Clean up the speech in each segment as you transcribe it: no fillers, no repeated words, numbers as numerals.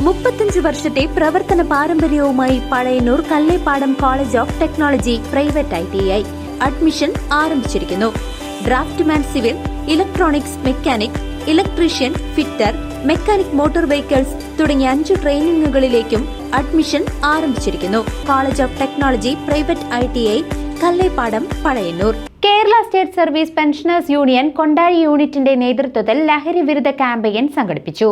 35 വർഷത്തെ പ്രവർത്തന പാരമ്പര്യവുമായി Pazhayannur Kallepadam college of technology private ITI admission ആരംഭിച്ചിരിക്കുന്നു. Draftsman civil, electronics mechanic, electrician, fitter, mechanic motor vehicles തുടങ്ങിയ 5 ട്രെയിനിങ്ങുകളിലേക്കും അഡ്മിഷൻ ആരംഭിച്ചിരിക്കുന്നു. College of technology private ITI Kallepadam, Pazhayannur. Kerala state service pensioners union Kondazhi യൂണിറ്റിന്റെ നേതൃത്വത്തിൽ ലഹരി വിരുദ്ധ ക്യാമ്പയിൻ സംഘടിപ്പിച്ചു.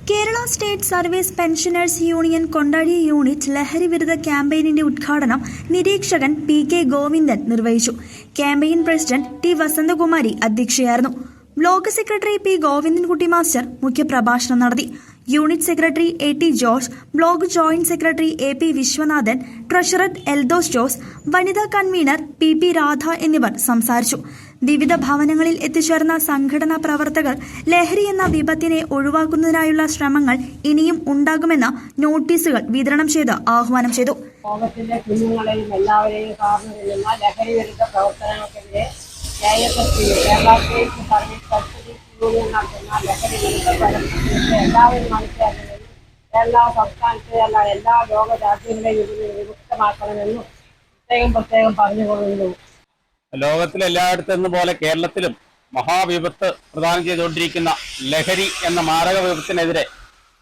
Kerala state service pensioners union Kondazhi unit ലഹരി വിരുദ്ധ ക്യാമ്പയിനിന്റെ ഉദ്ഘാടനം നിരീക്ഷകൻ PK ഗോവിന്ദൻ നിർവഹിച്ചു. ക്യാമ്പയിൻ പ്രസിഡന്റ് T വസന്തകുമാരി അധ്യക്ഷയായിരുന്നു. Block secretary P Govindankutty master മുഖ്യപ്രഭാഷണം നടത്തി. Unit secretary AT George, block joint secretary AP Viswanathan, treasurer Eldhose Jose, വനിതാ കൺവീനർ PP രാധ എന്നിവർ സംസാരിച്ചു. വിവിധ ഭവനങ്ങളിൽ എത്തിച്ചേർന്ന സംഘടനാ പ്രവർത്തകർ ലഹരി എന്ന വിപത്തിനെ ഒഴിവാക്കുന്നതിനായുള്ള ശ്രമങ്ങൾ ഇനിയും ഉണ്ടാകുമെന്ന നോട്ടീസുകൾ വിതരണം ചെയ്ത് ആഹ്വാനം ചെയ്തു. ലോകത്തിലെ കുഞ്ഞുങ്ങളെയും എല്ലാവരെയും കാർന്നു നിൽക്കുന്ന ലഹരി വിരുദ്ധ പ്രവർത്തനങ്ങൾക്കെതിരെ Kerala state service pensioners union നടത്തുന്ന ലഹരി വിരുദ്ധ പ്രവർത്തനത്തെ എല്ലാവരും മനസ്സിലാക്കുന്നതിനും കേരള സംസ്ഥാനത്തെ എല്ലാ ലോക രാജ്യങ്ങളെയും ഇതിന് വിമുക്തമാക്കണമെന്നും പ്രത്യേകം പറഞ്ഞുകൊള്ളുന്നു. ലോകത്തിലെല്ലായിടത്തുനിന്ന് പോലെ കേരളത്തിലും മഹാവിപത്ത് പ്രദാനം ചെയ്തുകൊണ്ടിരിക്കുന്ന ലഹരി എന്ന മാരക വിപത്തിനെതിരെ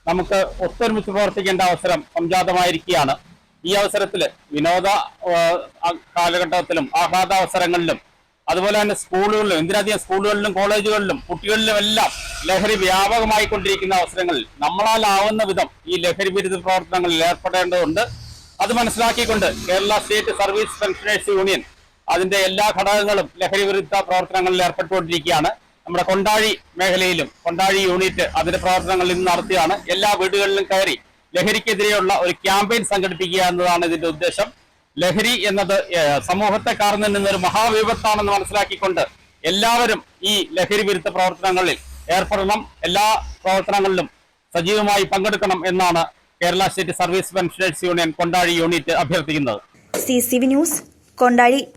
നമുക്ക് ഒത്തൊരുമിച്ച് പ്രവർത്തിക്കേണ്ട അവസരം സംജാതമായിരിക്കുകയാണ്. ഈ അവസരത്തിൽ വിനോദ കാലഘട്ടത്തിലും ആഹ്ലാദാവസരങ്ങളിലും അതുപോലെ തന്നെ സ്കൂളുകളിലും, എന്തിനധികം സ്കൂളുകളിലും കോളേജുകളിലും കുട്ടികളിലും എല്ലാം ലഹരി വ്യാപകമായി കൊണ്ടിരിക്കുന്ന അവസരങ്ങളിൽ നമ്മളാലാവുന്ന വിധം ഈ ലഹരി വിരുദ്ധ പ്രവർത്തനങ്ങളിൽ ഏർപ്പെടേണ്ടതുണ്ട്. അത് മനസ്സിലാക്കിക്കൊണ്ട് Kerala state service pensioners union അതിന്റെ എല്ലാ ഘടകങ്ങളും ലഹരി വിരുദ്ധ പ്രവർത്തനങ്ങളിൽ ഏർപ്പെട്ടുകൊണ്ടിരിക്കുകയാണ്. നമ്മുടെ കൊണ്ടാഴി മേഖലയിലും കൊണ്ടാഴി യൂണിറ്റ് അതിന്റെ പ്രവർത്തനങ്ങൾ ഇന്ന് നടത്തിയാണ്. എല്ലാ വീടുകളിലും കയറി ലഹരിക്കെതിരെയുള്ള ഒരു ക്യാമ്പയിൻ സംഘടിപ്പിക്കുക എന്നതാണ് ഇതിന്റെ ഉദ്ദേശം. ലഹരി എന്നത് സമൂഹത്തെ കാർന്നു നിന്നൊരു മഹാവിപത്താണെന്ന് മനസ്സിലാക്കിക്കൊണ്ട് എല്ലാവരും ഈ ലഹരി വിരുദ്ധ പ്രവർത്തനങ്ങളിൽ ഏർപ്പെടണം. എല്ലാ പ്രവർത്തനങ്ങളിലും സജീവമായി പങ്കെടുക്കണം എന്നാണ് Kerala state service pensioners union Kondazhi unit അഭ്യർത്ഥിക്കുന്നത്. CCV news, Kondazhy.